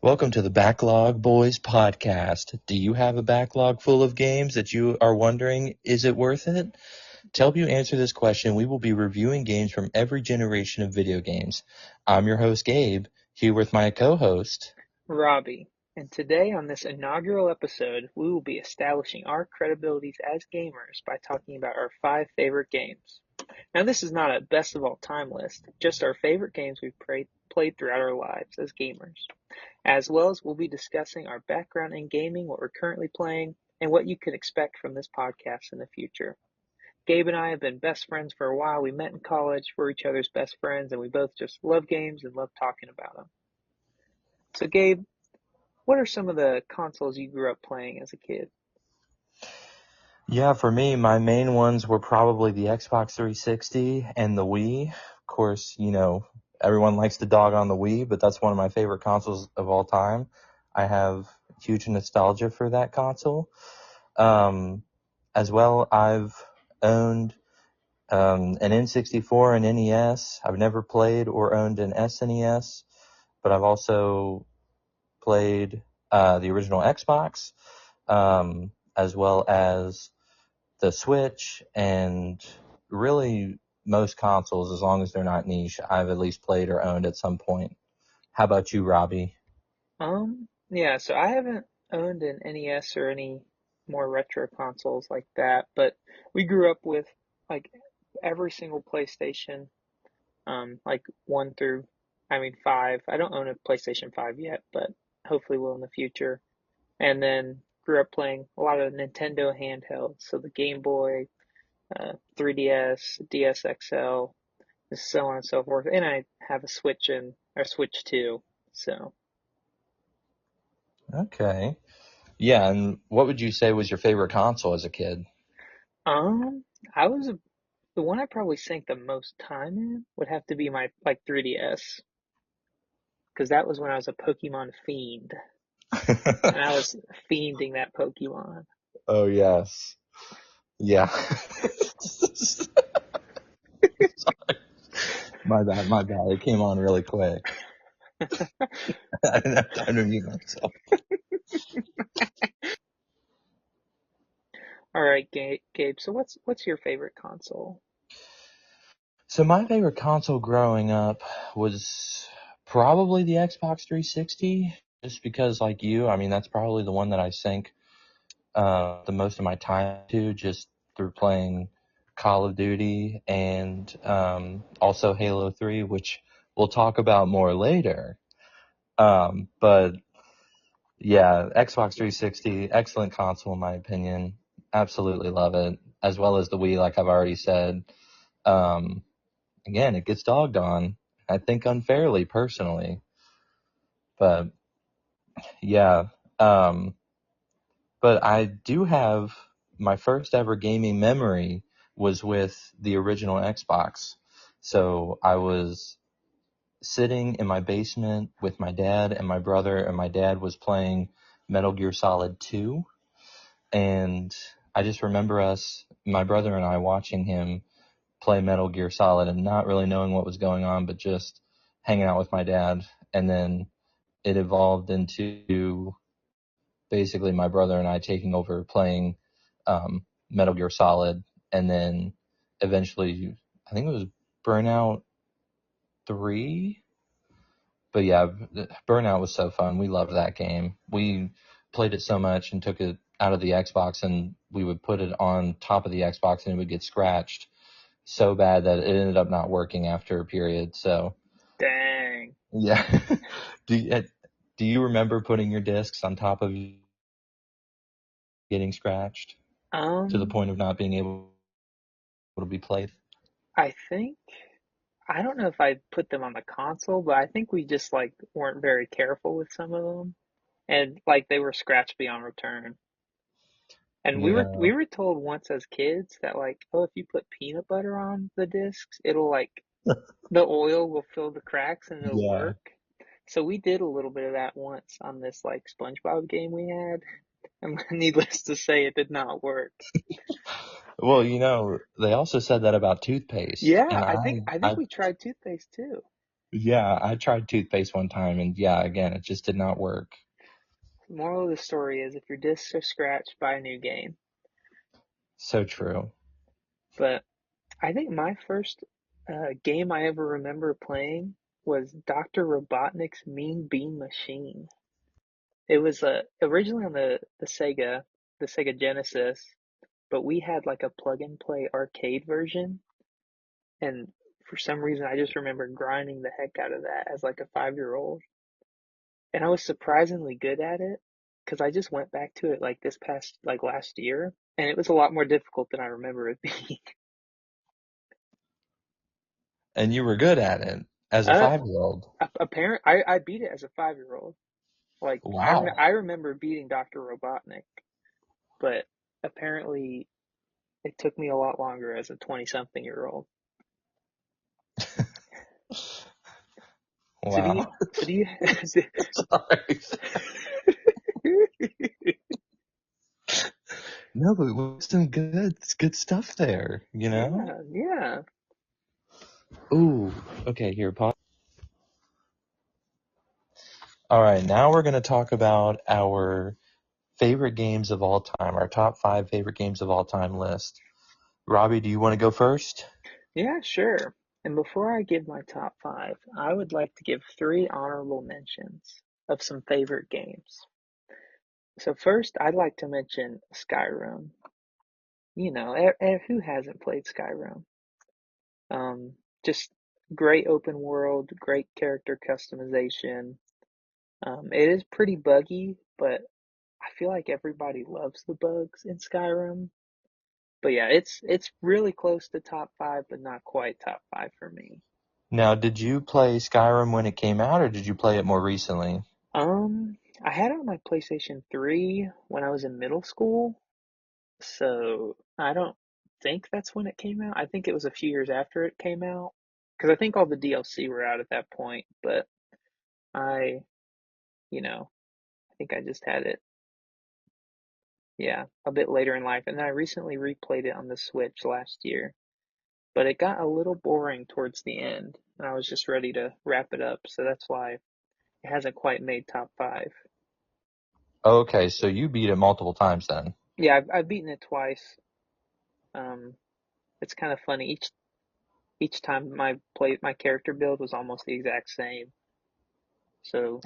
Welcome to the Backlog Boys podcast. Do you have a backlog full of games that you are wondering, is it worth it? To help you answer this question, we will be reviewing games from every generation of video games. I'm your host, Gabe, here with my co-host, Robbie, and today on this inaugural episode, we will be establishing our credibilities as gamers by talking about our 5 favorite games. Now, this is not a best of all time list, just our favorite games we've played throughout our lives as gamers. As well as we'll be discussing our background in gaming, what we're currently playing, and what you can expect from this podcast in the future. Gabe and I have been best friends for a while. We met in college, we're each other's best friends, and we both just love games and love talking about them. So, Gabe, what are some of the consoles you grew up playing as a kid? Yeah, for me, my main ones were probably the Xbox 360 and the Wii. Of course, everyone likes to dog on the Wii, but that's one of my favorite consoles of all time. I have huge nostalgia for that console. As well, I've owned an N64 and NES. I've never played or owned an SNES, but I've also played the original Xbox, as well as the Switch, and really most consoles, as long as they're not niche, I've at least played or owned at some point. How about you, Robbie? Yeah, so I haven't owned an NES or any more retro consoles like that, but we grew up with like every single PlayStation, like 1 through, 5. I don't own a PlayStation 5 yet, but hopefully will in the future. And then grew up playing a lot of Nintendo handhelds, so the Game Boy, 3DS, DS XL, so on and so forth. And I have a Switch 2. So, Okay. Yeah, and what would you say was your favorite console as a kid? um, I was the one I probably sank the most time in would have to be my 3DS, because that was when I was a Pokemon fiend, and I was fiending that Pokemon. Oh, yes. Yeah. My bad. It came on really quick. I didn't have time to mute myself. All right, Gabe. So what's your favorite console? So my favorite console growing up was probably the Xbox 360, just because, like you, that's probably the one that I sank the most of my time to, just through playing Call of Duty and also Halo 3, which we'll talk about more later. But yeah, Xbox 360, excellent console in my opinion. Absolutely love it, as well as the Wii, like I've already said. Um, Again, it gets dogged on, I think unfairly, personally. But yeah, um, but I do have my first ever gaming memory was with the original Xbox. So I was sitting in my basement with my dad and my brother, and my dad was playing Metal Gear Solid 2. And I just remember my brother and I, watching him play Metal Gear Solid and not really knowing what was going on, but just hanging out with my dad. And then it evolved into basically my brother and I taking over playing Metal Gear Solid. And then eventually, I think it was Burnout 3. But yeah, Burnout was so fun. We loved that game. We played it so much and took it out of the Xbox, and we would put it on top of the Xbox and it would get scratched so bad that it ended up not working after a period. So Dang. yeah. Do you remember putting your discs on top of getting scratched to the Um, point of not being able to be played? I think I don't know if I put them on the console, but I think we just like weren't very careful with some of them, and like they were scratched beyond return. And we Yeah. were told once as kids that like, oh, if you put peanut butter on the discs, it'll like the oil will fill the cracks and it'll Yeah. work. So we did a little bit of that once on this like SpongeBob game we had, and needless to say, it did not work. Well, they also said that about toothpaste, Yeah, and I think I we tried toothpaste too. Yeah, I tried toothpaste one time, and yeah, again, it just did not work. Moral of the story is if your discs are scratched, buy a new game. So true. But I think my first game I ever remember playing was Dr. Robotnik's Mean Bean Machine. It was originally on the Sega Genesis, but we had like a plug and play arcade version, and for some reason I just remember grinding the heck out of that as like a 5-year old, and I was surprisingly good at it because I just went back to it like this past like last year, and it was a lot more difficult than I remember it being. And you were good at it as a Uh, 5-year-old. I beat it as a 5-year old. Like Wow. I remember beating Dr. Robotnik, but apparently it took me a lot longer as a 20-something year old. So do you Wow. so do you Sorry. No, but it was some good stuff there, you know? Yeah, yeah. Ooh. Okay, here, pause. All right, now we're going to talk about our favorite games of all time, our top 5 favorite games of all time list. Robbie, do you want to go first? Yeah, sure. And before I give my top five, I would like to give three honorable mentions of some favorite games. So first, I'd like to mention Skyrim. You know, who hasn't played Skyrim? Just great open world, great character customization. It is pretty buggy, but I feel like everybody loves the bugs in Skyrim. But yeah, it's really close to top five, but not quite top five for me. Now, did you play Skyrim when it came out, or did you play it more recently? I had it on my PlayStation 3 when I was in middle school, so I don't think that's when it came out. I think it was a few years after it came out, because I think all the DLC were out at that point, but I, you know, I think I just had it, yeah, a bit later in life. And then I recently replayed it on the Switch last year, but it got a little boring towards the end, and I was just ready to wrap it up, so that's why it hasn't quite made top five. Okay, so you beat it multiple times then. Yeah, I've beaten it twice. Um, it's kind of funny. Each time my character build was almost the exact same. So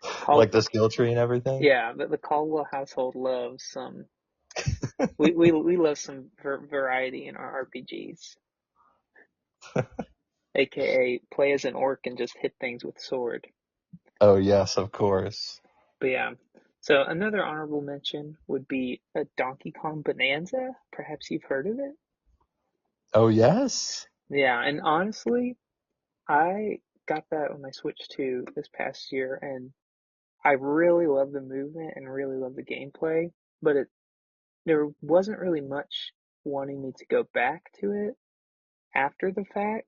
call Like the skill tree and everything? yeah, the Caldwell household loves some. We love some variety in our RPGs, aka play as an orc and just hit things with sword. Oh, yes, of course. But yeah, so another honorable mention would be a Donkey Kong Bonanza. Perhaps you've heard of it. Oh, yes? Yeah, and honestly, I got that on my Switch 2 this past year, and I really love the movement and really love the gameplay, but there wasn't really much wanting me to go back to it after the fact.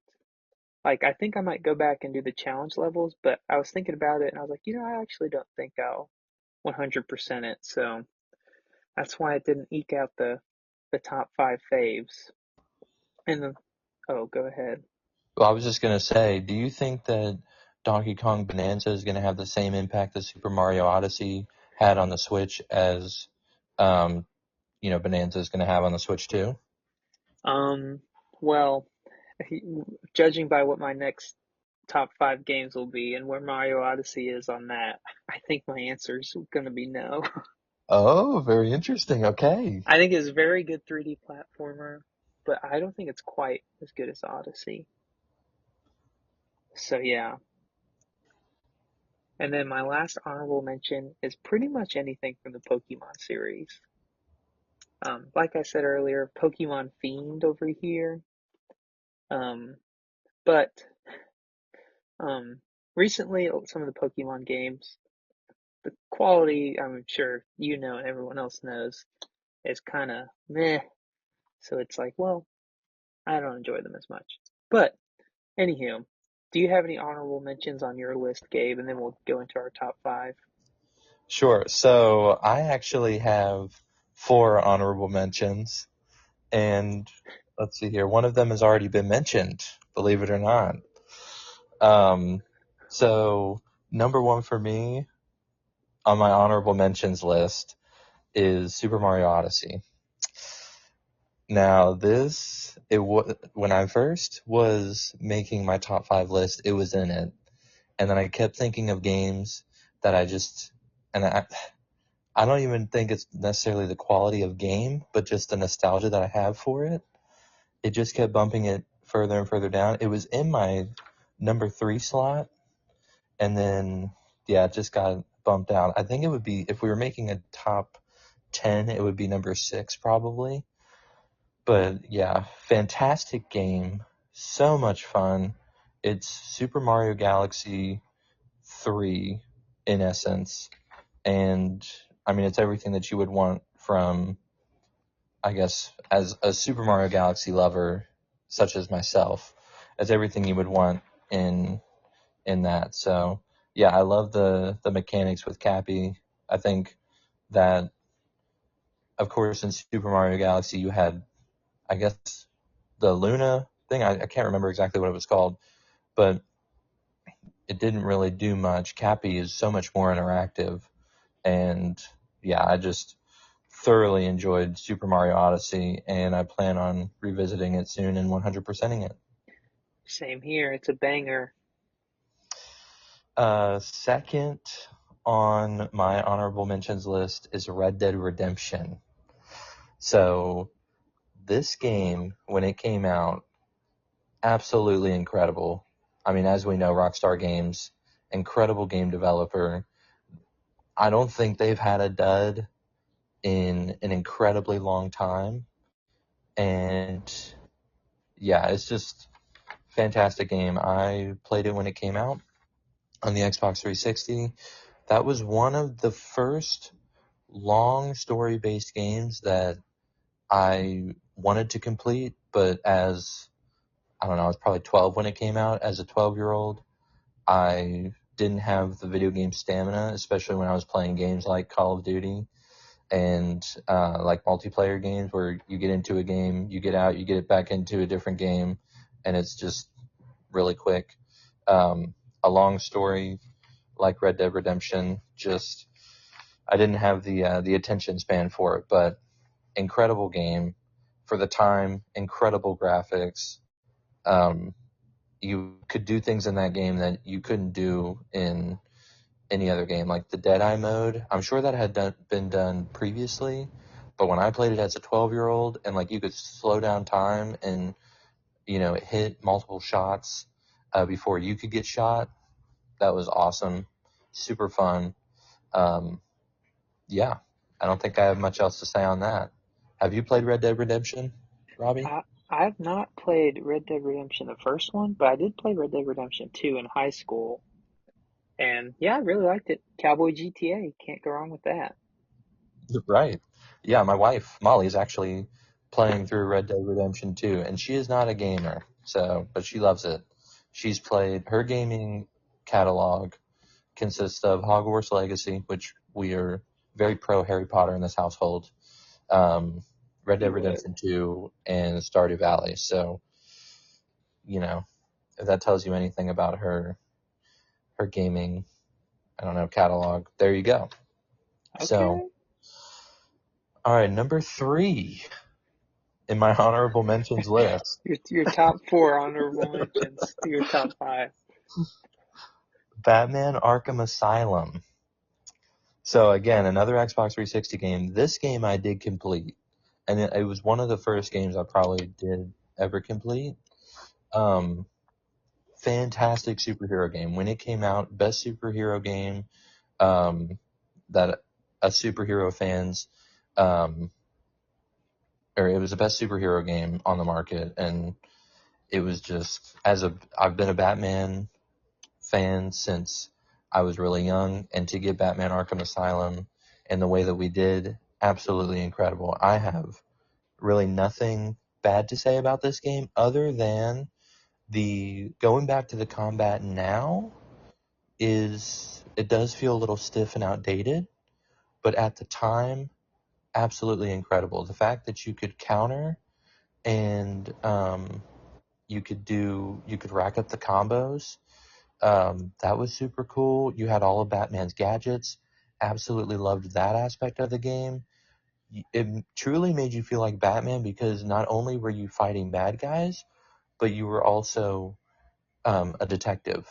Like, I think I might go back and do the challenge levels, but I was thinking about it and I was like, I actually don't think I'll 100% it. So that's why it didn't eke out the top five faves. And then, oh, go ahead. Well, I was just going to say, do you think that Donkey Kong Bonanza is going to have the same impact that Super Mario Odyssey had on the Switch as, um, Bonanza is going to have on the Switch too? Um, well, judging by what my next top five games will be and where Mario Odyssey is on that, I think my answer is going to be no. Oh, very interesting. Okay. I think it's a very good 3D platformer, but I don't think it's quite as good as Odyssey. So yeah. And then my last honorable mention is pretty much anything from the Pokemon series. Like I said earlier, Pokemon Fiend over here. Um, but recently some of the Pokemon games, the quality, I'm sure you know and everyone else knows, is kind of meh. So it's like, well, I don't enjoy them as much. But anywho, do you have any honorable mentions on your list, Gabe? And then we'll go into our top five. Sure. So I actually have 4 honorable mentions, and let's see here. One of them has already been mentioned, believe it or not. Um, so number one for me on my honorable mentions list is Super Mario Odyssey. Now when I first was making my top 5 list, it was in it. And then I kept thinking of games that and I don't even think it's necessarily the quality of game, but just the nostalgia that I have for it. It just kept bumping it further and further down. It was in my number 3 slot, and then, yeah, it just got bumped out. I think it would be, if we were making a top 10, it would be number 6 probably. But yeah, fantastic game. So much fun. It's Super Mario Galaxy 3 in essence. And I mean, it's everything that you would want from, I guess, as a Super Mario Galaxy lover, such as myself, as everything you would want in that. So yeah, I love the mechanics with Cappy. I think that, of course, in Super Mario Galaxy you had, I guess, the Luna thing. I can't remember exactly what it was called, but it didn't really do much. Cappy is so much more interactive, and yeah, I just thoroughly enjoyed Super Mario Odyssey, and I plan on revisiting it soon and 100%ing it. Same here. It's a banger. Second on my honorable mentions list is Red Dead Redemption. So this game, when it came out, absolutely incredible. I mean, as we know, Rockstar Games, incredible game developer. I don't think they've had a dud in an incredibly long time. And yeah, it's just fantastic game. I played it when it came out on the Xbox 360. That was one of the first long story based games that I wanted to complete, but as I don't know, I was probably 12 when it came out. As a 12-year-old, I didn't have the video game stamina, especially when I was playing games like Call of Duty and like multiplayer games where you get into a game, you get out, you get it back into a different game, and it's just really quick. A long story like Red Dead Redemption, just I didn't have the attention span for it, but incredible game for the time, incredible graphics. Um, you could do things in that game that you couldn't do in any other game, like the Deadeye mode. I'm sure that been done previously, but when I played it as a 12-year-old, and like you could slow down time and hit multiple shots before you could get shot, that was awesome, super fun. Um, yeah, I don't think I have much else to say on that. Have you played Red Dead Redemption, Robbie? I've not played Red Dead Redemption, the first one, but I did play Red Dead Redemption 2 in high school. And yeah, I really liked it. Cowboy GTA, can't go wrong with that. Right. Yeah, my wife, Molly, is actually playing through Red Dead Redemption 2, and she is not a gamer, but she loves it. She's played, her gaming catalog consists of Hogwarts Legacy, which we are very pro Harry Potter in this household, um, Red Dead You would. Redemption 2, and Stardew Valley. So, you know, if that tells you anything about her gaming, I don't know, catalog, there you go. So, Okay. all right, number 3 in my honorable mentions list. Your top four honorable mentions to your top five. Batman Arkham Asylum. So again, another Xbox 360 game. This game I did complete, and it was one of the first games I probably did ever complete. Um, Fantastic superhero game. When it came out, best superhero game um, that a superhero fans, um, or it was the best superhero game on the market, and it was just I've been a Batman fan since I was really young, and to get Batman Arkham Asylum in the way that we did, absolutely incredible. I have really nothing bad to say about this game other than the going back to the combat now it does feel a little stiff and outdated, but at the time, absolutely incredible. The fact that you could counter and you could rack up the combos. That was super cool. You had all of Batman's gadgets. Absolutely loved that aspect of the game. It truly made you feel like Batman because not only were you fighting bad guys, but you were also a detective.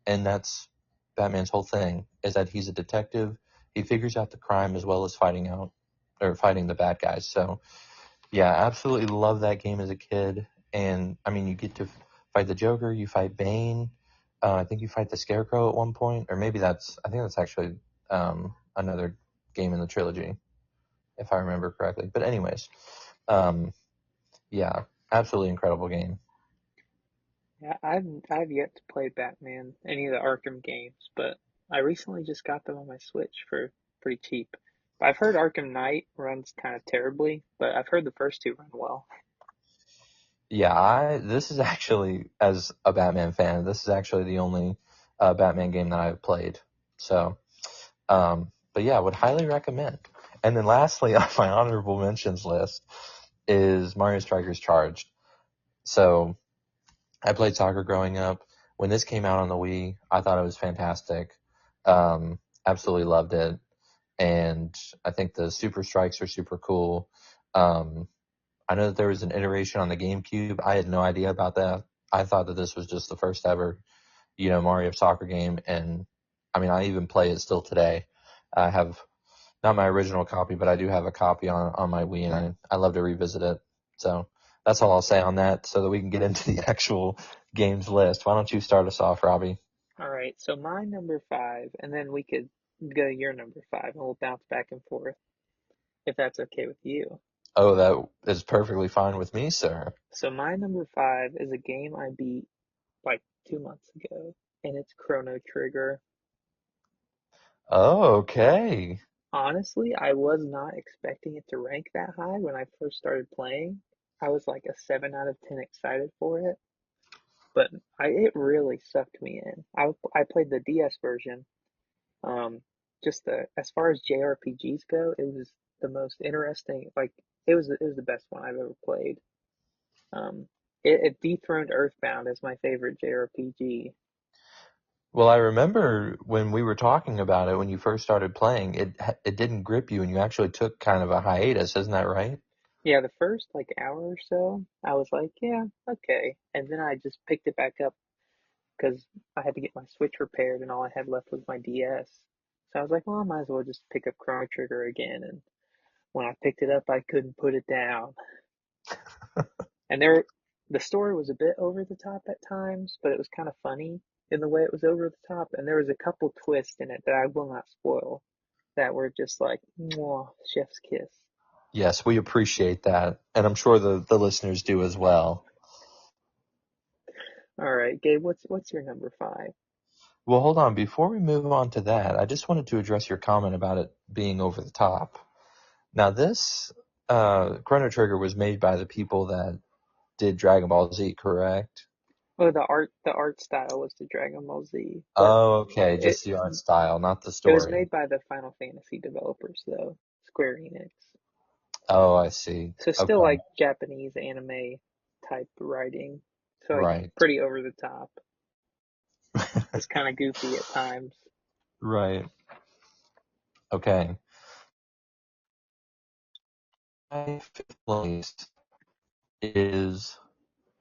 And that's Batman's whole thing, is that he's a detective. He figures out the crime as well as fighting the bad guys. So yeah, absolutely love that game as a kid. And I mean, you get to fight the Joker, you fight Bane. I think you fight the Scarecrow at one point, or maybe I think that's actually another game in the trilogy, if I remember correctly. But anyways, um, yeah, absolutely incredible game. Yeah, I've yet to play Batman, any of the Arkham games, but I recently just got them on my Switch for pretty cheap. I've heard Arkham Knight runs kind of terribly, but I've heard the first two run well. Yeah, this is actually, as a Batman fan, this is actually the only Batman game that I've played. So, but yeah, would highly recommend. And then lastly, on my honorable mentions list is Mario Strikers Charged. So I played soccer growing up. When this came out on the Wii, I thought it was fantastic. Absolutely loved it. And I think the Super Strikes are super cool. Um, I know that there was an iteration on the GameCube. I had no idea about that. I thought that this was just the first ever, Mario soccer game. And I mean, I even play it still today. I have not my original copy, but I do have a copy on my Wii, and I love to revisit it. So that's all I'll say on that, so that we can get into the actual games list. Why don't you start us off, Robbie? All right, so my number five, and then we could go your number five, and we'll bounce back and forth if that's okay with you. Oh, that is perfectly fine with me, sir. So my number five is a game I beat like 2 months ago, and it's Chrono Trigger. Oh, okay. Honestly, I was not expecting it to rank that high when I first started playing. I was like a 7 out of 10 excited for it, but it really sucked me in. I played the DS version. Um, just as far as JRPGs go, it was the most interesting. Like it was the best one I've ever played. Um, it dethroned Earthbound as my favorite JRPG. Well, I remember when we were talking about it when you first started playing, it didn't grip you, and you actually took kind of a hiatus, isn't that right? Yeah, the first like hour or so, I was like, yeah, okay, and then I just picked it back up because I had to get my Switch repaired, and all I had left was my DS. So I was like, well, I might as well just pick up Chrono Trigger again. And when I picked it up, I couldn't put it down. And the story was a bit over the top at times, but it was kind of funny in the way it was over the top. And there was a couple twists in it that I will not spoil that were just like, mwah, chef's kiss. Yes, we appreciate that, and I'm sure the listeners do as well. All right, Gabe, what's your number five? Well, hold on. Before we move on to that, I just wanted to address your comment about it being over the top. Now, this Chrono Trigger was made by the people that did Dragon Ball Z, correct? Oh, the art style was the Dragon Ball Z, but Oh, okay. it Just the art style, not the it was story. made by the Final Fantasy developers though, Square Enix. Oh, I see. So still Okay. like Japanese anime type writing. So like Right. pretty over the top. It's kind of goofy at times. Right. Okay. My fifth place is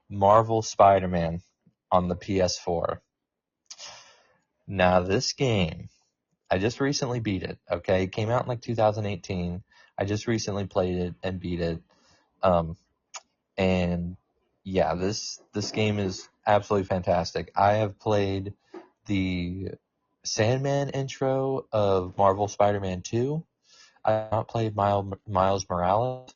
Marvel Spider-Man on the PS4. Now, this game, I just recently beat it. Okay. It came out in like 2018. I just recently played it and beat it. Um, and yeah, this game is absolutely fantastic. I have played the Sandman intro of Marvel Spider-Man 2. I have not played Miles Morales.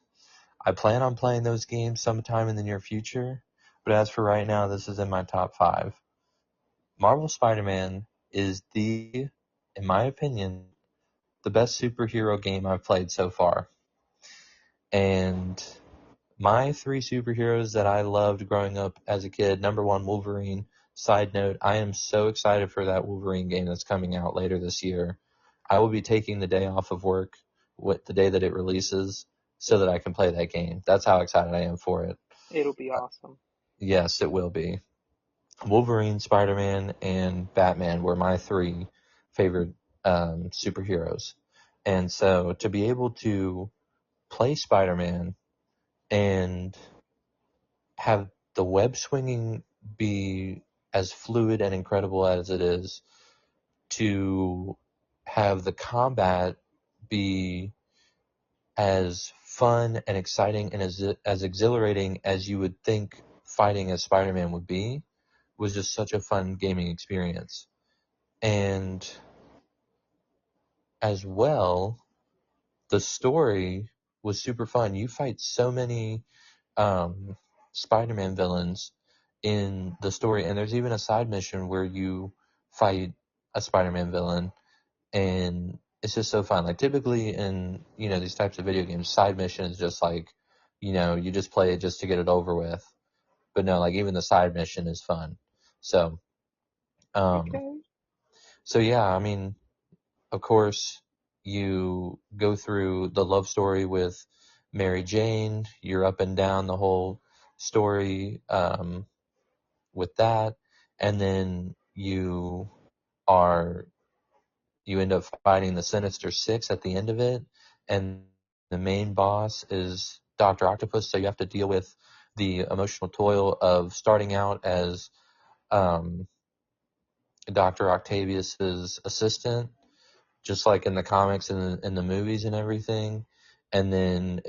I plan on playing those games sometime in the near future, but as for right now, this is in my top five. Marvel Spider-Man is in my opinion, the best superhero game I've played so far. And my three superheroes that I loved growing up as a kid, number one, Wolverine. Side note, I am so excited for that Wolverine game that's coming out later this year. I will be taking the day off of work with the day that it releases so that I can play that game. That's how excited I am for it. It'll be awesome. Yes, it will be. Wolverine, Spider-Man, and Batman were my three favorite superheroes. And so to be able to play Spider-Man and have the web swinging be as fluid and incredible as it is, to have the combat be as fun and exciting and as exhilarating as you would think fighting as Spider-Man would be, was just such a fun gaming experience. And as well, the story was super fun. You fight so many um, Spider-Man villains in the story, and there's even a side mission where you fight a Spider-Man villain, and it's just so fun. Like typically in these types of video games, side mission is just like you just play it just to get it over with. But no, like even the side mission is fun. So um, Okay. so yeah, I mean, of course, you go through the love story with Mary Jane. You're up and down the whole story with that, and then are you end up fighting the Sinister Six at the end of it, and the main boss is Doctor Octopus. So you have to deal with the emotional toil of starting out as um, Doctor Octavius's assistant, just like in the comics and in the movies and everything. And then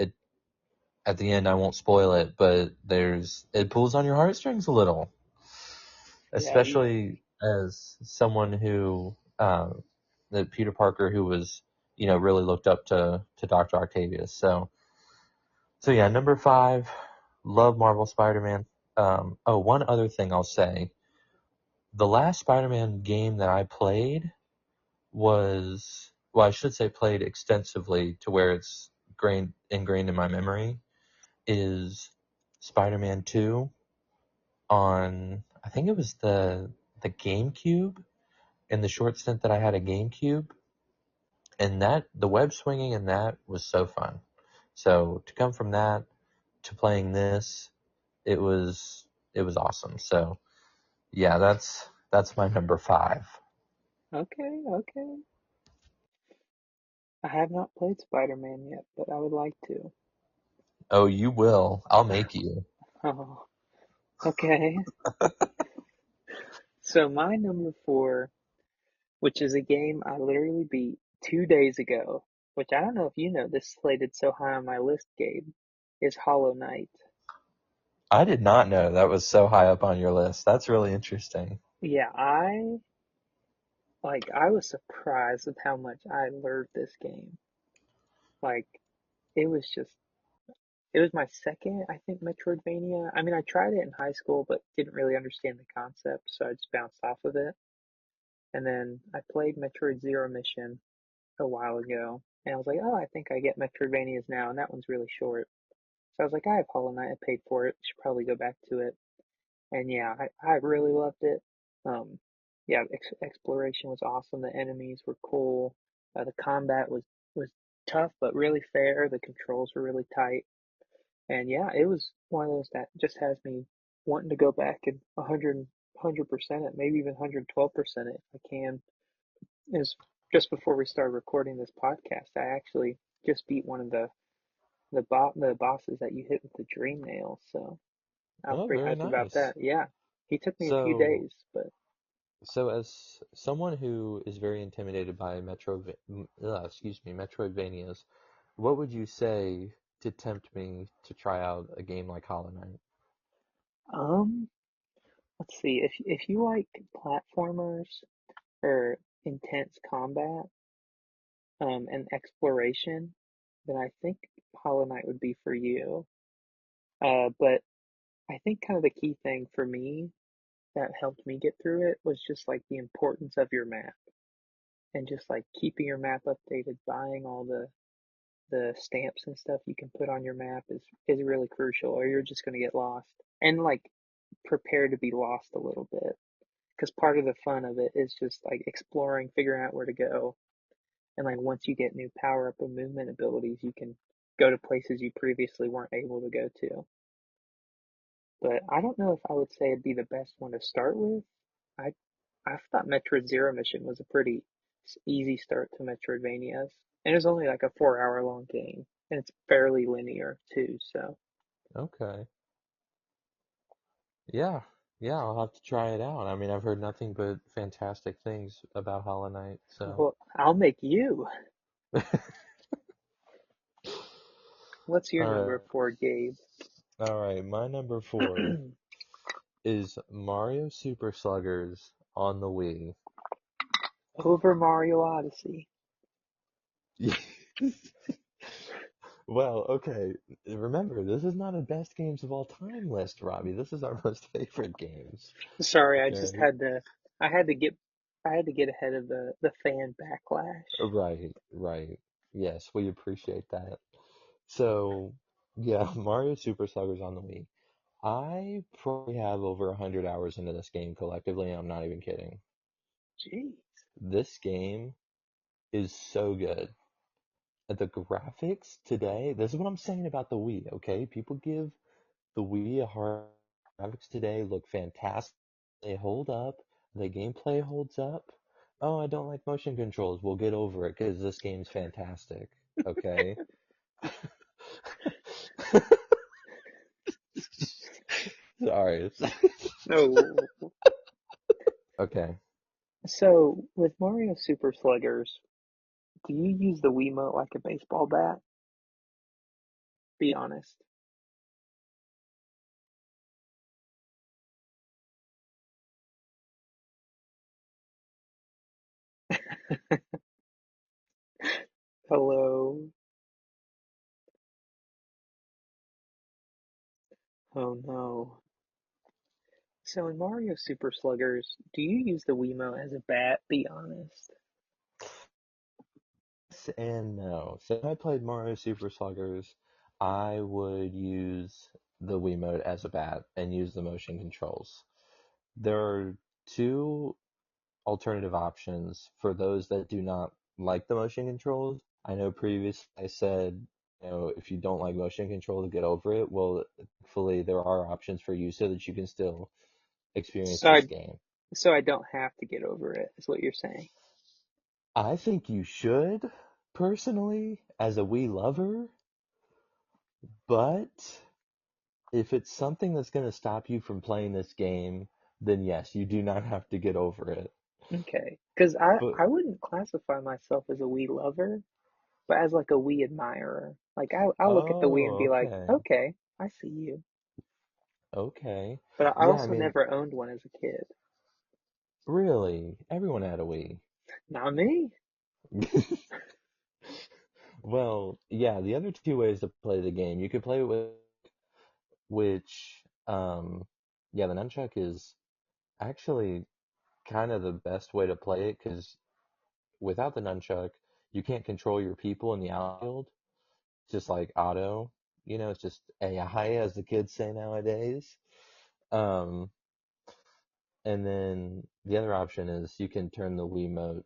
at the end, I won't spoil it, but it pulls on your heartstrings a little, Yeah. especially as someone who that Peter Parker, who was really looked up to Doctor Octavius. So yeah, number 5, love Marvel Spider-Man. Oh, one other thing I'll say: the last Spider-Man game that I played was, well, I should say played extensively to where it's ingrained in my memory, is Spider-Man 2 on, I think it was the GameCube, in the short stint that I had a GameCube, and that the web swinging in that was so fun. So to come from that to playing this, it was it was awesome. So yeah, that's my number 5. Okay. Okay. I have not played Spider-Man yet, but I would like to. Oh, you will. I'll make you. Oh, okay. So my number 4, which is a game I literally beat 2 days ago, which I don't know if you know, this slated so high on my list, Gabe, is Hollow Knight. I did not know that was so high up on your list. That's really interesting. Yeah, I was surprised with how much I learned this game. Like it was just it was my second, I think, Metroidvania. I mean, I tried it in high school, but didn't really understand the concept, so I just bounced off of it. And then I played Metroid Zero Mission a while ago, and I was like, oh, I think I get Metroidvanias now, and that one's really short. So I was like, I have Hollow Knight, I paid for it, should probably go back to it. And yeah, I really loved it. Um, yeah, exploration was awesome. The enemies were cool. The combat was tough but really fair. The controls were really tight. And yeah, it was one of those that just has me wanting to go back and 100% it, maybe even 112% it if I can. Is just before we started recording this podcast, I actually just beat one of the bosses that you hit with the dream nail, so I was Oh, pretty very hyped about nice. that. Yeah, he took me a few So, days, but as someone who is very intimidated by Metroidvanias, what would you say to tempt me to try out a game like Hollow Knight? um, let's see. If you like platformers or intense combat, and exploration, then I think Hollow Knight would be for you. But I think kind of the key thing for me that helped me get through it was just like the importance of your map and just like keeping your map updated, buying all the stamps and stuff you can put on your map is really crucial, or you're just going to get lost. And like prepare to be lost a little bit, because part of the fun of it is just like exploring, figuring out where to go. And like once you get new power up and movement abilities, you can go to places you previously weren't able to go to. but I don't know if I would say it'd be the best one to start with. I I thought Metroid Zero Mission was a pretty easy start to Metroidvanias, and it's only like a 4 hour long game, and it's fairly linear too. So, Okay. Yeah. Yeah, I'll have to try it out. I mean, I've heard nothing but fantastic things about Hollow Knight, so. well, I'll make you. What's your All right. number four, Gabe? All right, my number four is Mario Super Sluggers on the Wii. Over Mario Odyssey. Well, okay. Remember, this is not a best games of all time list, Robbie. This is our most favorite games. Sorry, I just Okay. had to. I had to get. I had to get ahead of the fan backlash. Right, right. Yes, we appreciate that. So, yeah, Mario Super Sluggers on the Wii. I probably have over 100 hours into this game collectively, and I'm not even kidding. Jeez. This game is so good. The graphics today, this is what I'm saying about the Wii, okay? People give the Wii a hard graphics today look fantastic. They hold up. The gameplay holds up. Oh, I don't like motion controls. We'll get over it because this game's fantastic. Okay? Sorry. No. Okay. So with Mario Super Sluggers, do you use the Wiimote like a baseball bat? Be honest. Hello. Oh no. So in Mario Super Sluggers, do you use the Wiimote as a bat? Be honest. Yes and no. So if I played Mario Super Sluggers, I would use the Wiimote as a bat and use the motion controls. There are two alternative options for those that do not like the motion controls. I know previously I said, if you don't like motion controls, get over it. Well, thankfully there are options for you so that you can still experience So I this game. so I don't have to get over it, is what you're saying. I think you should, personally, as a Wii lover, but if it's something that's going to stop you from playing this game, then yes, you do not have to get over it. Okay. Because I, But, I wouldn't classify myself as a Wii lover, but as like a Wii admirer. Like I'll look at the Wii and oh, be like, okay. okay, I see you. Okay. But I Yeah, I also mean, never owned one as a kid. really, everyone had a Wii. Not me. Well, yeah, the other two ways to play the game, you could play it with which, yeah, the nunchuck is actually kind of the best way to play it because without the nunchuck, you can't control your people in the outfield, just like auto. It's just AI, as the kids say nowadays. Um, and then the other option is you can turn the Wiimote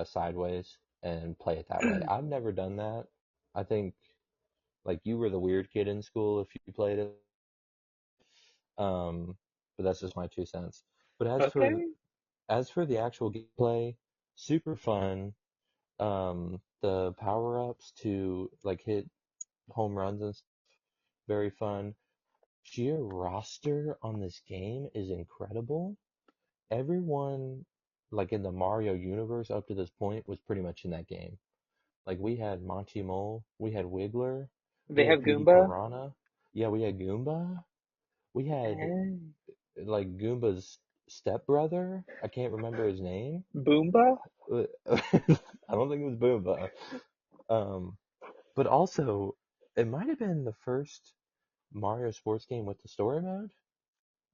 sideways and play it that way. I've never done that. I think like you were the weird kid in school if you played it. Um, but that's just my 2 cents. But Okay. as for the actual gameplay, super fun. The power ups to like hit home runs and stuff, very fun. Sheer roster on this game is incredible. Everyone like in the Mario universe up to this point was pretty much in that game. Like we had Monty Mole, we had Wiggler, we They had have Petey Goomba. Piranha, yeah, we had Goomba, we had Eh. like Goomba's stepbrother. I can't remember his name. Boomba. I don't think it was Boomba. Um, but also it might have been the first Mario sports game with the story mode.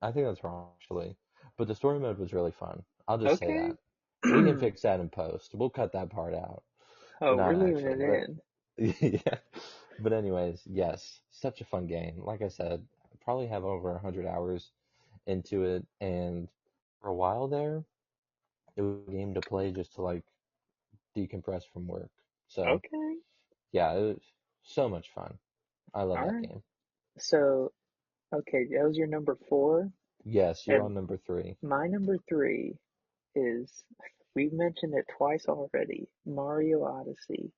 I think that's wrong, actually. But the story mode was really fun. I'll just say Okay. that. We can fix that in post. We'll cut that part out. Oh, we're Not leaving actually, it but in. yeah. But anyways, yes, such a fun game. Like I said, I probably have over 100 hours into it, and for a while there, it was a game to play just to like decompress from work. So Okay. yeah, it was so much fun. I love All that right. game. So Okay, that was your number four, Yes, you're and on number three. my number three is, we've mentioned it twice already, Mario Odyssey.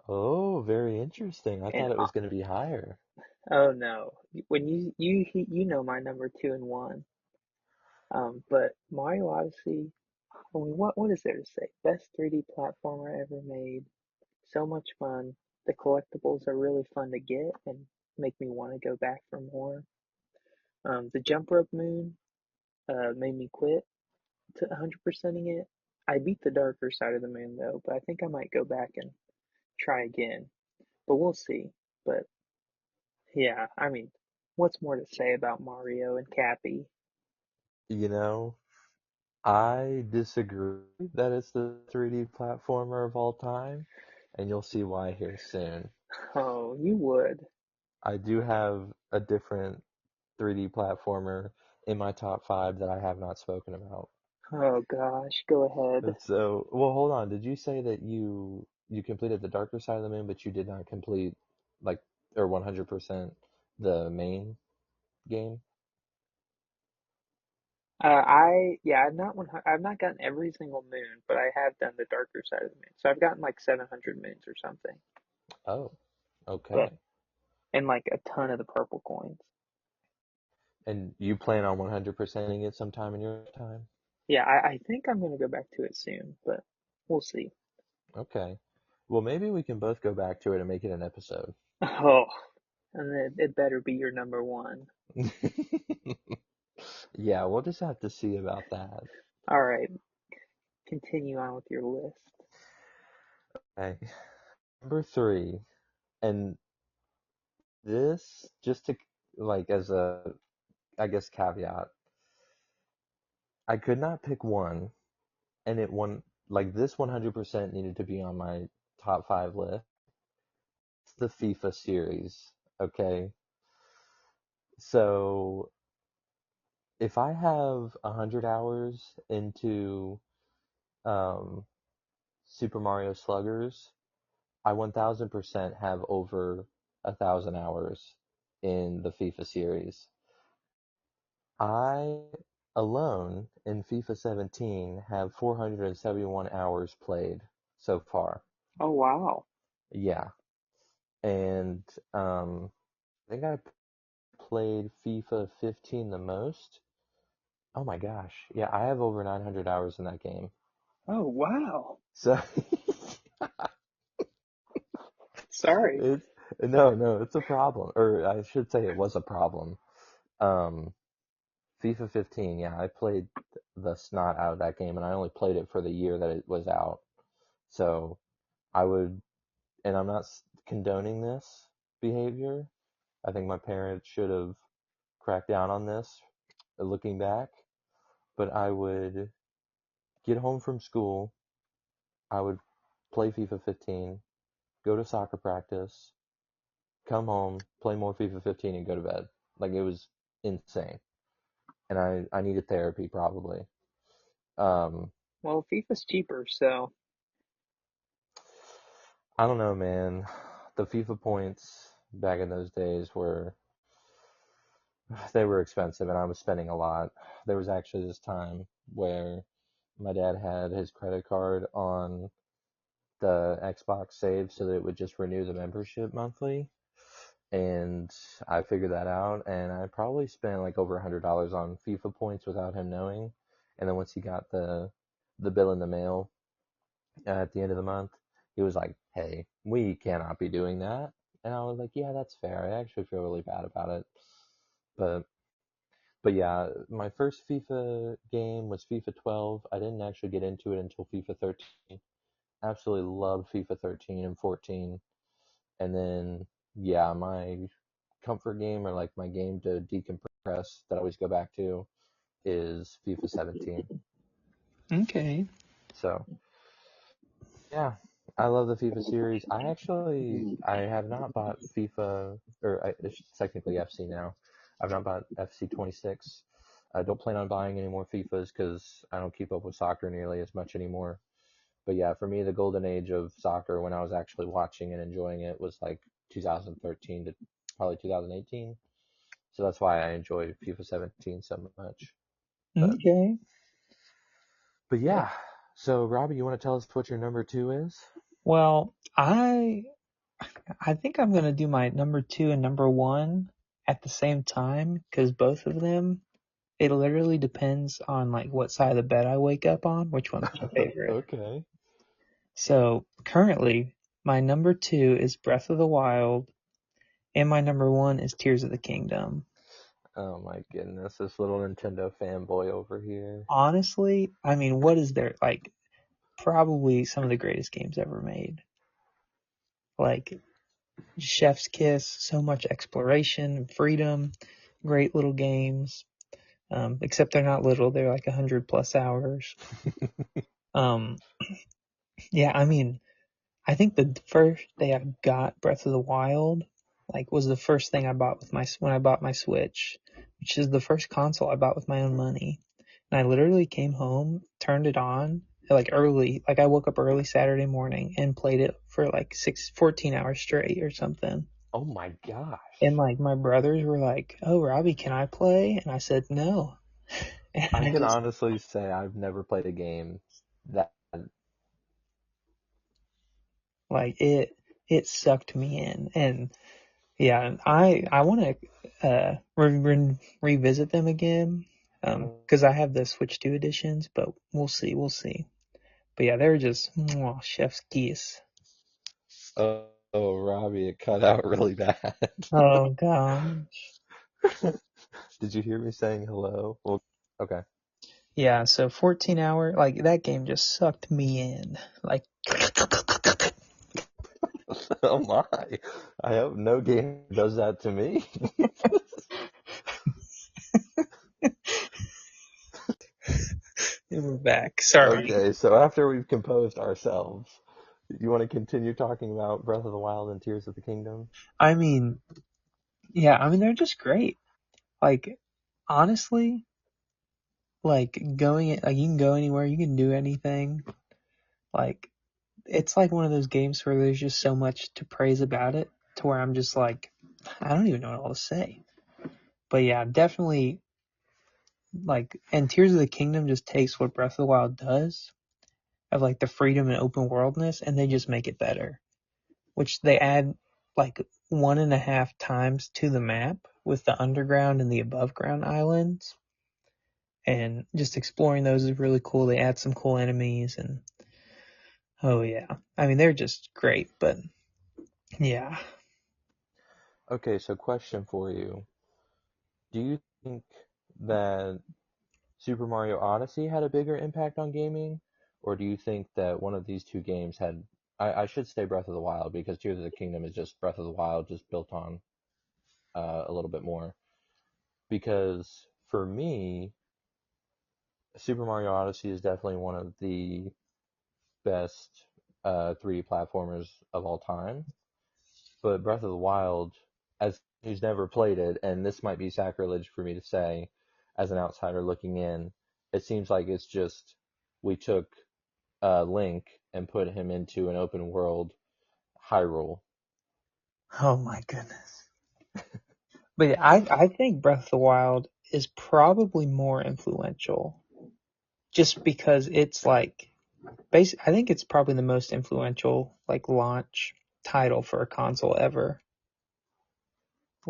Oh, very interesting. I And thought it was going to be higher. oh no, when you know my number two and one, but Mario Odyssey. I mean, what is there to say? Best 3D platformer ever made. So much fun. The collectibles are really fun to get and make me want to go back for more. The jump rope moon made me quit to 100%ing it. I beat the darker side of the moon though, but I think I might go back and try again. But we'll see. But yeah, I mean, what's more to say about Mario and Cappy? You know, I disagree that it's the 3D platformer of all time, and you'll see why here soon. Oh, you would. I do have a different 3D platformer in my top five that I have not spoken about. Oh gosh, go ahead. So, well, hold on. Did you say that you completed the darker side of the moon, but you did not complete like or 100% the main game? Yeah, I've not gotten every single moon, but I have done the darker side of the moon. So I've gotten like 700 moons or something, Oh, but okay. and like a ton of the purple coins. And you plan on 100%ing it sometime in your time? Yeah, I think I'm gonna go back to it soon, but we'll see. Okay. Well, maybe we can both go back to it and make it an episode. Oh, and it better be your number one. Yeah, we'll just have to see about that. All right, continue on with your list. Okay. Number three, and this just to like as a I guess caveat, I could not pick one, and it one like this 100% needed to be on my top five list. It's the FIFA series. Okay, so if I have 100 hours into um, Super Mario Sluggers, I 1000% have over 1,000 hours in the FIFA series. I alone in FIFA 17 have 471 hours played so far. Oh wow. Yeah, and I think I played FIFA 15 the most. Oh my gosh, yeah, I have over 900 hours in that game. Oh wow. So Sorry. it's no, it's a problem, or I should say it was a problem. Um, FIFA 15, yeah, I played the snot out of that game, and I only played it for the year that it was out. So I would, and I'm not condoning this behavior. I think my parents should have cracked down on this, looking back. But I would get home from school, I would play FIFA 15, go to soccer practice, come home, play more FIFA 15, and go to bed. Like it was insane, and I needed therapy probably. Um, Well, FIFA's cheaper, so I don't know, man. The FIFA points back in those days were they were expensive, and I was spending a lot. There was actually this time where my dad had his credit card on the Xbox save so that it would just renew the membership monthly. And I figured that out, and I probably spent like over $100 on FIFA points without him knowing. And then once he got the bill in the mail at the end of the month, he was like, "Hey, we cannot be doing that." And I was like, "Yeah, that's fair. I actually feel really bad about it." But but yeah, my first FIFA game was FIFA 12. I didn't actually get into it until FIFA 13. Absolutely loved FIFA 13 and 14. And then yeah, my comfort game or like my game to decompress that I always go back to is FIFA 17. okay. So yeah, I love the FIFA series. I have not bought FIFA or it's technically FC now. I've not bought FC 26. I don't plan on buying any more FIFAs because I don't keep up with soccer nearly as much anymore. But yeah, for me, the golden age of soccer when I was actually watching and enjoying it was like 2013 to probably 2018. So that's why I enjoy FIFA 17 so much. But Okay. but yeah. So Robbie, you want to tell us what your number two is? Well, I think I'm gonna do my number two and number one at the same time because both of them, it literally depends on like what side of the bed I wake up on, which one's my favorite. Okay. So currently, my number two is Breath of the Wild, and my number one is Tears of the Kingdom. Oh my goodness, this little Nintendo fanboy over here. Honestly, I mean, what is there like? Probably some of the greatest games ever made. Like Chef's Kiss, so much exploration, freedom, great little games. Except they're not little; they're like 100 plus hours. Um, yeah, I mean, I think the first day I got Breath of the Wild, like, was the first thing I bought with my when I bought my Switch, which is the first console I bought with my own money. And I literally came home, turned it on, like early, like I woke up early Saturday morning and played it for like 14 hours straight or something. Oh my And gosh. like my brothers were like, "Oh, Robbie, can I play?" And I said, "No." And I I can just honestly say I've never played a game that. like it sucked me in. And yeah, and I want to revisit them again because I have the Switch 2 editions, but we'll see. But yeah, they're just chef's kiss. Oh, Robbie, it cut out really bad. Oh god. Did you hear me saying hello? Well, okay. Yeah, so 14-hour, like that game just sucked me in. Like Oh my. I hope no game does that to me. we're back. Sorry. Okay, so after we've composed ourselves, you want to continue talking about Breath of the Wild and Tears of the Kingdom? I mean, yeah, I mean they're just great. Like honestly, like like you can go anywhere, you can do anything. Like it's like one of those games where there's just so much to praise about it to where I'm just like I don't even know what all to say. But yeah, definitely like and Tears of the Kingdom just takes what Breath of the Wild does of like the freedom and open worldness and they just make it better. Which they add like 1.5 times to the map with the underground and the above ground islands. And just exploring those is really cool. They add some cool enemies and oh yeah. I mean they're just great, but yeah. Okay, so question for you. Do you think that Super Mario Odyssey had a bigger impact on gaming? Or do you think that one of these two games had, I should say Breath of the Wild because Tears of the Kingdom is just Breath of the Wild just built on a little bit more. Because for me, Super Mario Odyssey is definitely one of the best 3D platformers of all time. But Breath of the Wild, as who's never played it, and this might be sacrilege for me to say, as an outsider looking in, it seems like it's just we took Link and put him into an open world Hyrule. Oh my goodness. But yeah, I think Breath of the Wild is probably more influential just because it's like I think it's probably the most influential like launch title for a console ever.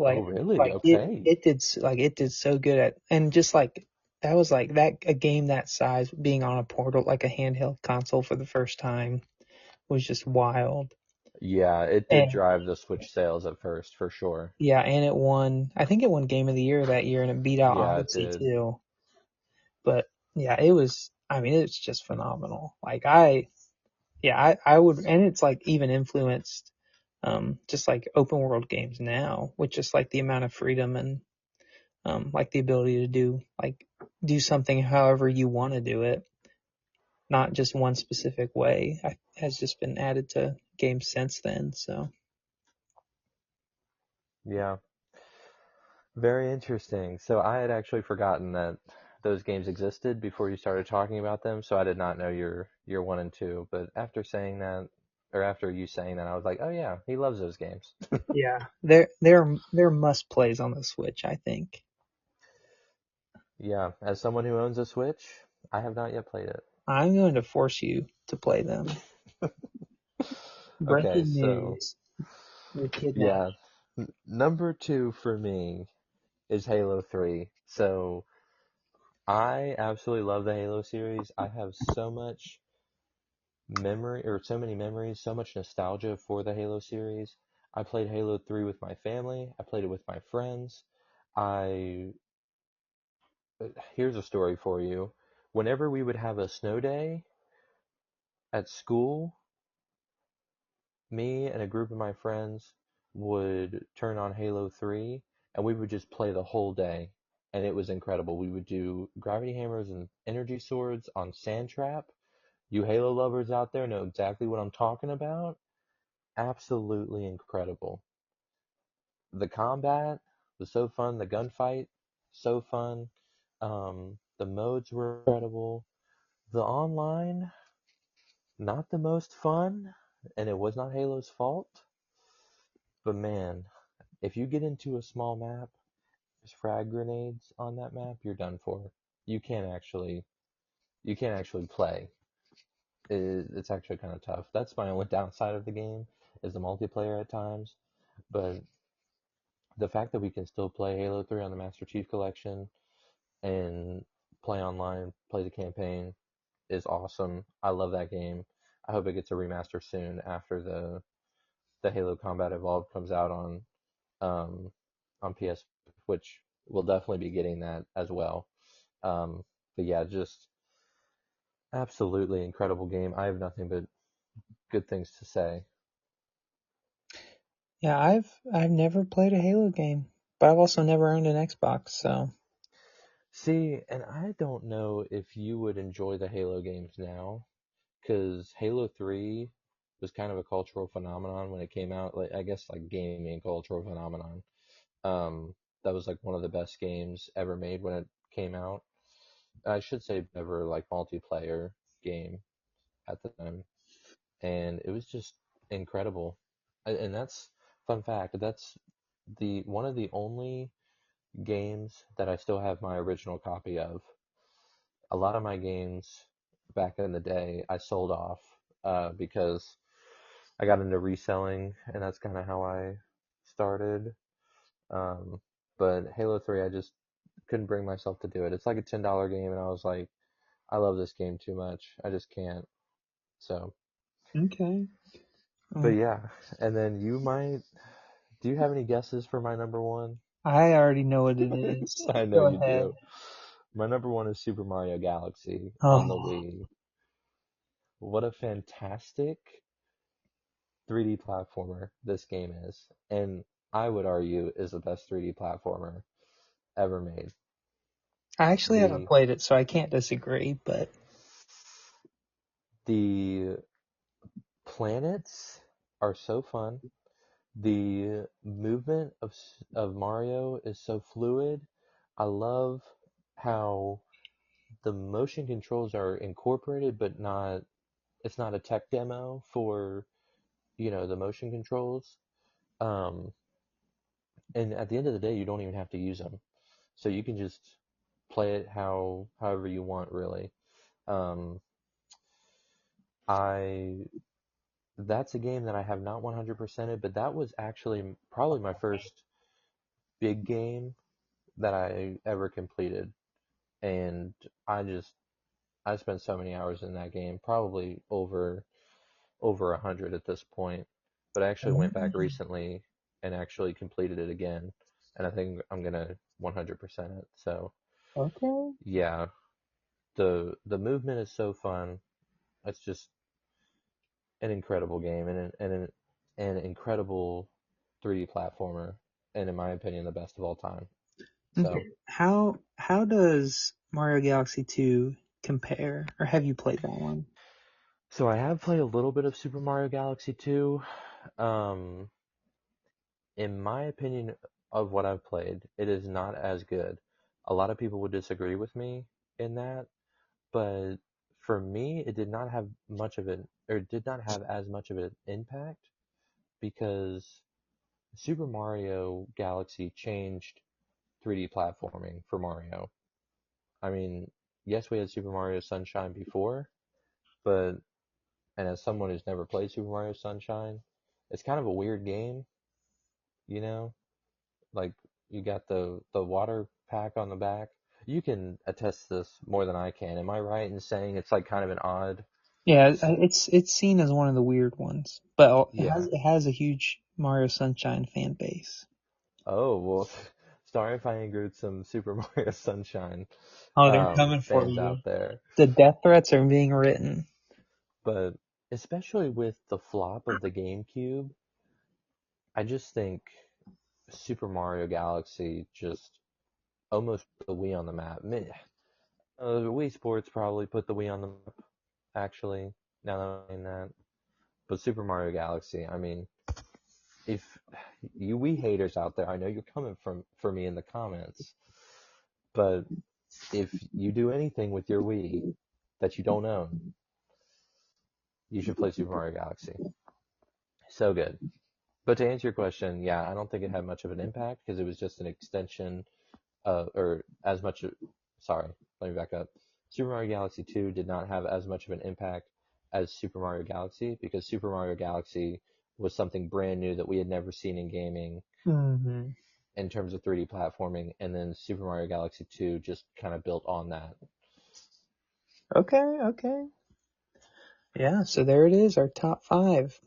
Oh, Like really? Okay. it did so good at and just like that was like that a game that size being on a portal like a handheld console for the first time was just wild. Yeah, it did And drive the Switch sales at first, for sure. yeah, and it won. I think it won Game of the Year that year, and it beat out Yeah, it Odyssey did. too. But yeah, it was. I mean, it's just phenomenal. Like I would, and it's like even influenced, just like open world games now, with just like the amount of freedom and like the ability to do something however you want to do it, not just one specific way. Has just been added to games since then. So Yeah, very interesting. So I had actually forgotten that those games existed before you started talking about them, so I did not know your one and two. But after saying that, or after you saying that, I was like, oh yeah, he loves those games. Yeah, they're must plays on the Switch, I think. Yeah, as someone who owns a Switch, I have not yet played it. I'm going to force you to play them. Okay, Breaking so news. You're kidnapped. yeah, number two for me is Halo 3. So I absolutely love the Halo series. I have so much memory, or so many memories, so much nostalgia for the Halo series. I played Halo 3 with my family. I played it with my friends. I Here's a story for you. Whenever we would have a snow day at school, me and a group of my friends would turn on Halo 3 and we would just play the whole day. And it was incredible. We would do gravity hammers and energy swords on Sand Trap. You Halo lovers out there know exactly what I'm talking about. Absolutely incredible. The combat was so fun. The gunfight, so fun. The modes were incredible. The online, not the most fun, and it was not Halo's fault. But man, if you get into a small map, there's frag grenades on that map, you're done for. You can't actually you can't actually play. It's actually kind of tough. That's my only downside of the game is the multiplayer at times. But the fact that we can still play Halo 3 on the Master Chief Collection and play online, play the campaign is awesome. I love that game. I hope it gets a remaster soon after the Halo Combat Evolved comes out um, on PS, which we'll definitely be getting that as well. But yeah, just absolutely incredible game. I have nothing but good things to say. Yeah, I've never played a Halo game, but I've also never owned an Xbox, so See, and I don't know if you would enjoy the Halo games now, because Halo 3 was kind of a cultural phenomenon when it came out. Like I guess like gaming cultural phenomenon. Um, that was like one of the best games ever made when it came out. I should say ever like multiplayer game at the time, and it was just incredible. And that's fun fact. That's the one of the only games that I still have my original copy of. A lot of my games back in the day I sold off because I got into reselling, and that's kind of how I started. Um, but Halo 3, I just couldn't bring myself to do it. It's like a $10 game, and I was like, I love this game too much. I just can't. So, okay. but Um, yeah. And then do you have any guesses for my number one? I already know what it is. I know Go you ahead. do. My number one is Super Mario Galaxy on the Oh, Wii. What a fantastic 3D platformer this game is. And I would argue is the best 3D platformer ever made. I actually haven't The played it, so I can't disagree, but the planets are so fun. The movement of Mario is so fluid. I love how the motion controls are incorporated, but not it's not a tech demo for, the motion controls. Um, and at the end of the day, you don't even have to use them. So you can just play it however you want, really. Um, I That's a game that I have not 100%ed, but that was actually probably my first big game that I ever completed. And I just I spent so many hours in that game, probably over 100 at this point. But I actually went back recently and actually completed it again, and I think I'm gonna 100% it. So okay. yeah, the movement is so fun. It's just an incredible game and an incredible 3D platformer, and in my opinion, the best of all time. Okay. So How does Mario Galaxy 2 compare? Or have you played that one? so I have played a little bit of Super Mario Galaxy 2. Um, in my opinion of what I've played, it is not as good. A lot of people would disagree with me in that, but for me, it did not have much of or did not have as much of an impact because Super Mario Galaxy changed 3D platforming for Mario. I mean, yes, we had Super Mario Sunshine before, but and as someone who's never played Super Mario Sunshine, it's kind of a weird game, you know? Like you got the water pack on the back. You can attest to this more than I can. Am I right in saying it's like kind of an odd Yeah, it's seen as one of the weird ones, but yeah. it has a huge Mario Sunshine fan base. Oh, well, sorry if I angered some Super Mario Sunshine Oh, they're coming for fans you. out there. The death threats are being written. But especially with the flop of the GameCube, I just think Super Mario Galaxy just almost put the Wii on the map. Wii Sports probably put the Wii on the map, actually, now that I'm saying that. But Super Mario Galaxy, I mean, if you Wii haters out there, I know you're coming for me in the comments, but if you do anything with your Wii that you don't own, you should play Super Mario Galaxy. So good. But to answer your question, yeah, I don't think it had much of an impact because it was just an extension or as much. Sorry, let me back up. Super Mario Galaxy 2 did not have as much of an impact as Super Mario Galaxy because Super Mario Galaxy was something brand new that we had never seen in gaming Hmm. in terms of 3D platforming, and then Super Mario Galaxy 2 just kind of built on that. Okay, okay. Yeah, so there it is, our top five.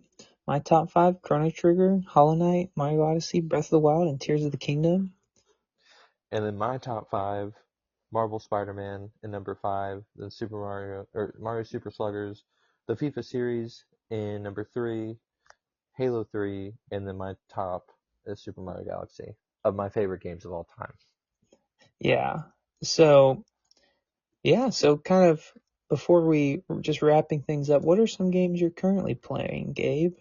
My top five: Chrono Trigger, Hollow Knight, Mario Odyssey, Breath of the Wild, and Tears of the Kingdom. And then my top five, Marvel Spider-Man in number five, then Super Mario or Mario Super Sluggers, the FIFA series in number three, Halo 3, and then my top is Super Mario Galaxy of my favorite games of all time. Yeah. So so kind of before we just wrapping things up, what are some games you're currently playing, Gabe?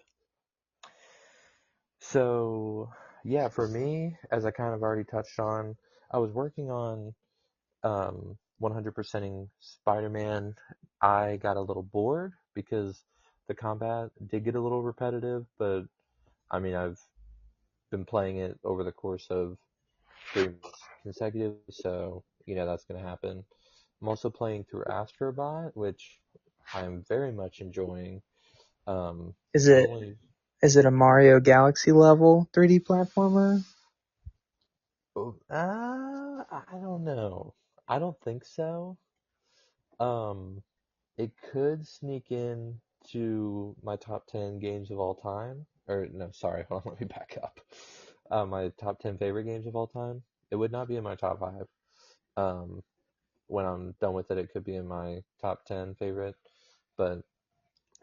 So, yeah, for me, as I kind of already touched on, I was working on 100%ing Spider-Man. I got a little bored because the combat did get a little repetitive, but I mean, I've been playing it over the course of 3 months consecutively, so that's going to happen. I'm also playing through Astrobot, which I'm very much enjoying. Is I've it only, is it a Mario Galaxy level 3D platformer? I don't know. I don't think so. Um, it could sneak in to my top 10 games of all time. Or, no, sorry, hold on, let me back up. My top 10 favorite games of all time. It would not be in my top five. Um, when I'm done with it, it could be in my top 10 favorite. But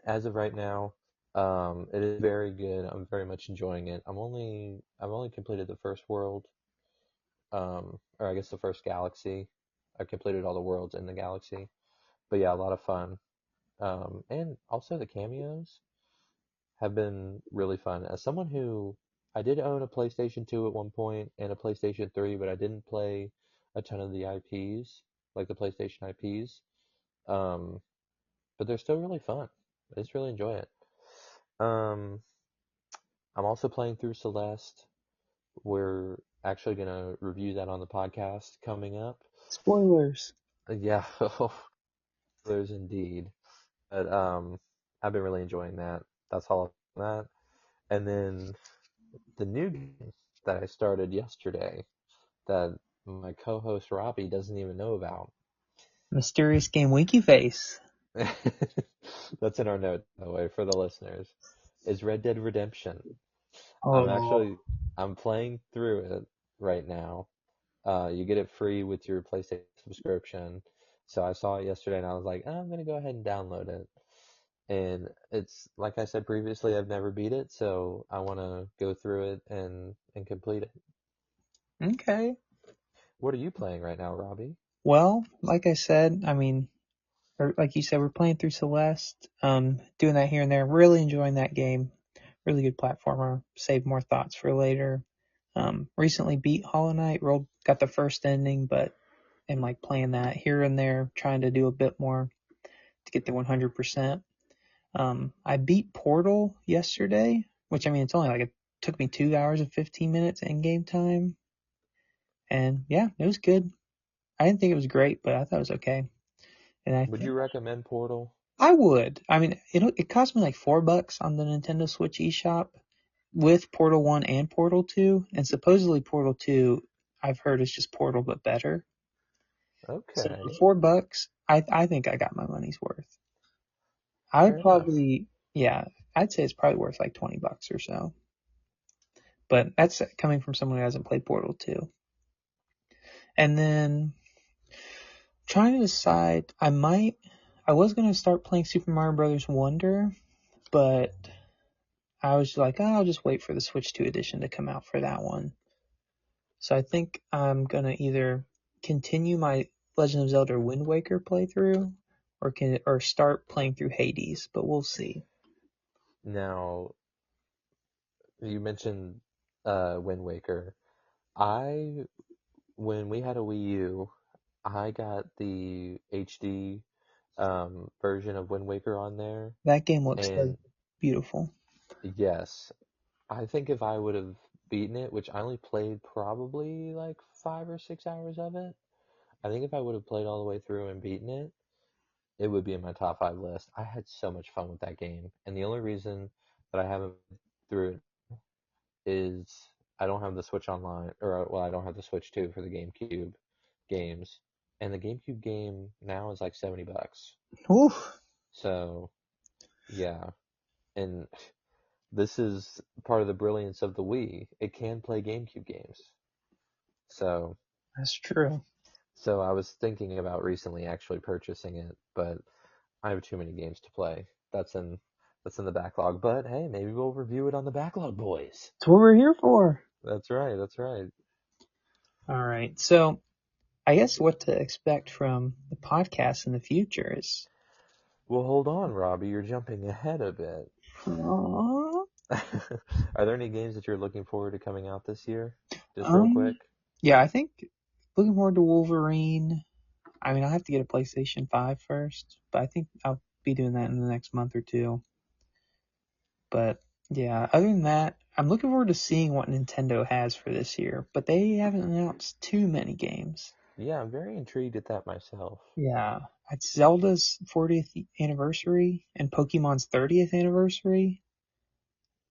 as of right now, it is very good. I'm very much enjoying it. I've only completed the first world, or I guess the first galaxy. I've completed all the worlds in the galaxy. But yeah, a lot of fun. And also the cameos have been really fun. As someone who I did own a PlayStation 2 at one point and a PlayStation 3, but I didn't play a ton of the IPs, like the PlayStation IPs. Um, but they're still really fun. I just really enjoy it. Um, I'm also playing through Celeste. We're actually gonna review that on the podcast coming up. Spoilers. Yeah, there's indeed. But I've been really enjoying that. That's all on that. And then the new game that I started yesterday that my co-host Robbie doesn't even know about. Mysterious Game Winky Face. That's in our note, by the way, for the listeners. Is Red Dead Redemption. I'm Oh, actually I'm playing through it right now. You get it free with your PlayStation subscription. So I saw it yesterday and I was like, oh, I'm gonna go ahead and download it. And it's like I said previously, I've never beat it, so I want to go through it and complete it. okay. What are you playing right now, Robbie? Well, like I said, I mean, or like you said, we're playing through Celeste, doing that here and there. Really enjoying that game. Really good platformer. Save more thoughts for later. Recently beat Hollow Knight. Got the first ending, but am like playing that here and there, trying to do a bit more to get the 100%. I beat Portal yesterday, which I mean it's only like it took me 2 hours and 15 minutes in game time, and yeah, it was good. I didn't think it was great, but I thought it was okay. And I Would think you recommend Portal? I would. I mean, it cost me like $4 on the Nintendo Switch eShop with Portal 1 and Portal 2, and supposedly Portal 2 I've heard is just Portal but better. So for Okay, $4, I think I got my money's worth. I would fair enough. probably, yeah, I'd say it's probably worth like $20 or so. But that's coming from someone who hasn't played Portal 2. And then trying to decide, I was gonna start playing Super Mario Brothers Wonder, but I was like, oh, I'll just wait for the Switch 2 edition to come out for that one. So I think I'm gonna either continue my Legend of Zelda Wind Waker playthrough, or start playing through Hades, but we'll see. Now, you mentioned Wind Waker. I when we had a Wii U, I got the HD version of Wind Waker on there, That game looks so and beautiful. yes, I think if I would have beaten it, which I only played probably like 5 or 6 hours of it, I think if I would have played all the way through and beaten it, it would be in my top five list. I had so much fun with that game, and the only reason that I haven't through it is I don't have the Switch Online, or well, I don't have the Switch 2 for the GameCube games, and the GameCube game now is like $70. Oof, So yeah, and this is part of the brilliance of the Wii. It can play GameCube games. So that's true. so I was thinking about recently actually purchasing it, but I have too many games to play. That's in the backlog. But hey, maybe we'll review it on the backlog, boys. That's what we're here for. That's right. That's right. All right. So I guess what to expect from the podcast in the future is, Well, hold on, Robbie. You're jumping ahead a bit. uh, Are there any games that you're looking forward to coming out this year? Just real quick. um, yeah, I think looking forward to Wolverine. I mean, I'll have to get a PlayStation 5 first, but I think I'll be doing that in the next month or two. But yeah, other than that, I'm looking forward to seeing what Nintendo has for this year, but they haven't announced too many games. Yeah, I'm very intrigued at that myself. Yeah, it's Zelda's 40th anniversary and Pokemon's 30th anniversary.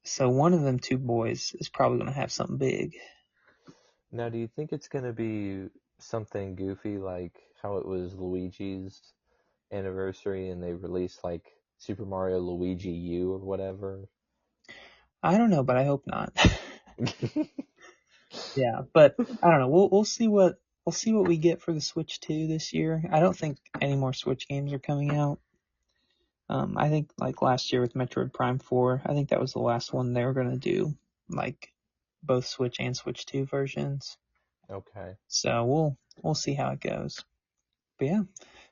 So one of them two boys is probably going to have something big. Now, do you think it's going to be something goofy like how it was Luigi's anniversary and they released like Super Mario Luigi U or whatever? I don't know, but I hope not. Yeah, but I don't know. We'll see what we get for the Switch 2 this year. I don't think any more Switch games are coming out. I think like last year with Metroid Prime 4, I think that was the last one they were gonna do, like both Switch and Switch 2 versions. Okay. So we'll see how it goes. But yeah,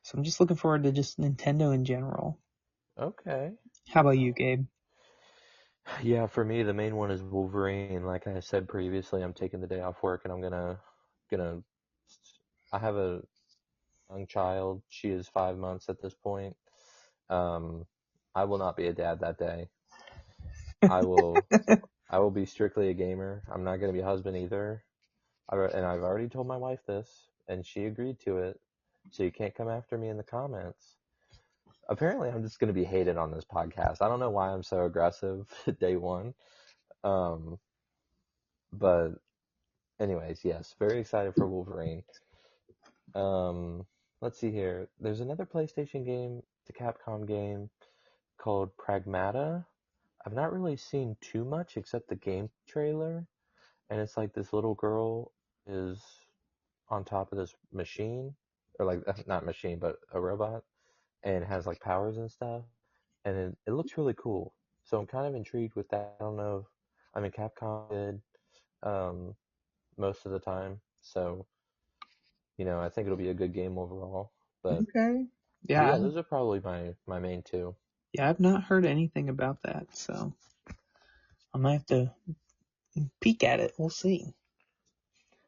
so I'm just looking forward to just Nintendo in general. Okay. How about you, Gabe? Yeah, for me, the main one is Wolverine. Like I said previously, I'm taking the day off work and I'm gonna I have a young child. She is 5 months at this point. Um, I will not be a dad that day. I will I will be strictly a gamer. I'm not gonna be a husband either. And I've already told my wife this, and she agreed to it. So you can't come after me in the comments. Apparently, I'm just gonna be hated on this podcast. I don't know why I'm so aggressive day one. Um, but anyways, yes, very excited for Wolverine. Um, let's see here. There's another PlayStation game, the Capcom game called Pragmata. I've not really seen too much except the game trailer, and it's like this little girl is on top of this machine, or like not machine, but a robot, and has like powers and stuff, and it looks really cool. So I'm kind of intrigued with that. I don't know. I mean, Capcom did um, most of the time, so I think it'll be a good game overall. But Okay. but Yeah, yeah, those are probably my main two. yeah, I've not heard anything about that, so I might have to peek at it. We'll see.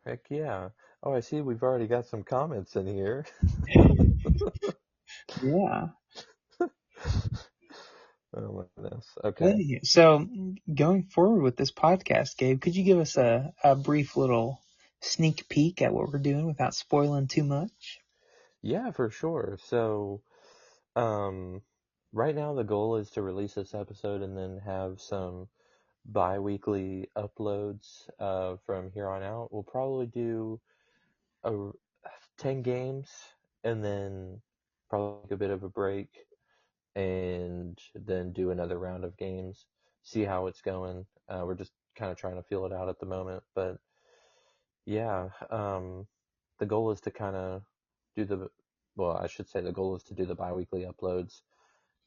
Heck yeah. Oh, I see we've already got some comments in here. Yeah. Oh my goodness. Okay. Hey, so going forward with this podcast, Gabe, could you give us a brief little sneak peek at what we're doing without spoiling too much? Yeah, for sure. So, um, right now the goal is to release this episode and then have some bi-weekly uploads from here on out. We'll probably do a 10 games and then probably take a bit of a break and then do another round of games, see how it's going. We're just kind of trying to feel it out at the moment, but yeah, the goal is to kind of do well, I should say the goal is to do the bi-weekly uploads,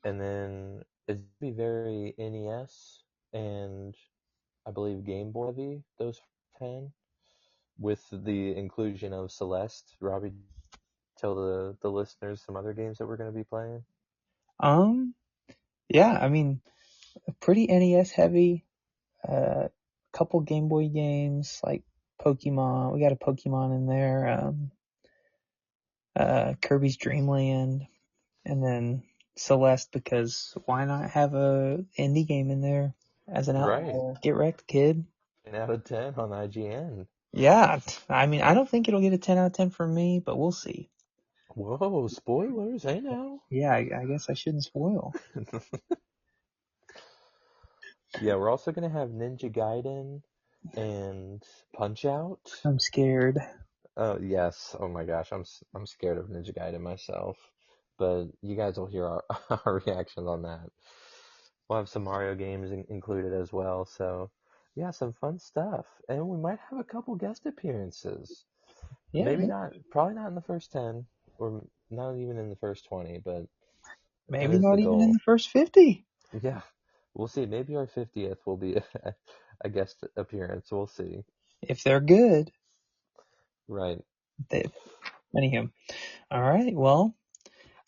and then it's be very NES and I believe Game Boy heavy, those 10, with the inclusion of Celeste. Robbie, tell the listeners some other games that we're going to be playing. Um, yeah, I mean, pretty NES heavy. Couple Game Boy games like Pokemon. We got a Pokemon in there. Kirby's Dream Land, and then Celeste because why not have a indie game in there as an Right. outlier? Get wrecked, kid. 10 out of 10 on IGN. Yeah, I mean, I don't think it'll get a 10 out of 10 from me, but we'll see. Whoa, spoilers, hey now. Yeah, I guess I shouldn't spoil. Yeah, we're also gonna have Ninja Gaiden and Punch Out. I'm scared. Oh yes, oh my gosh, I'm scared of Ninja Gaiden myself, but you guys will hear our, our reactions on that. We'll have some Mario games included as well, so yeah, some fun stuff, and we might have a couple guest appearances. Yeah, Maybe not, probably not in the first 10, or not even in the first 20, but that maybe is the not even in goal. the first 50 Yeah, we'll see. Maybe our 50th will be a guest appearance. We'll see. if they're good. Right. They, anyhow, all right. Well,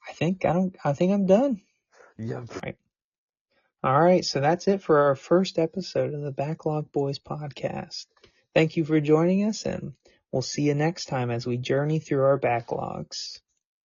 I think I'm done. Yep. All right. All right, so that's it for our first episode of the Backlog Boys podcast. Thank you for joining us, and we'll see you next time as we journey through our backlogs.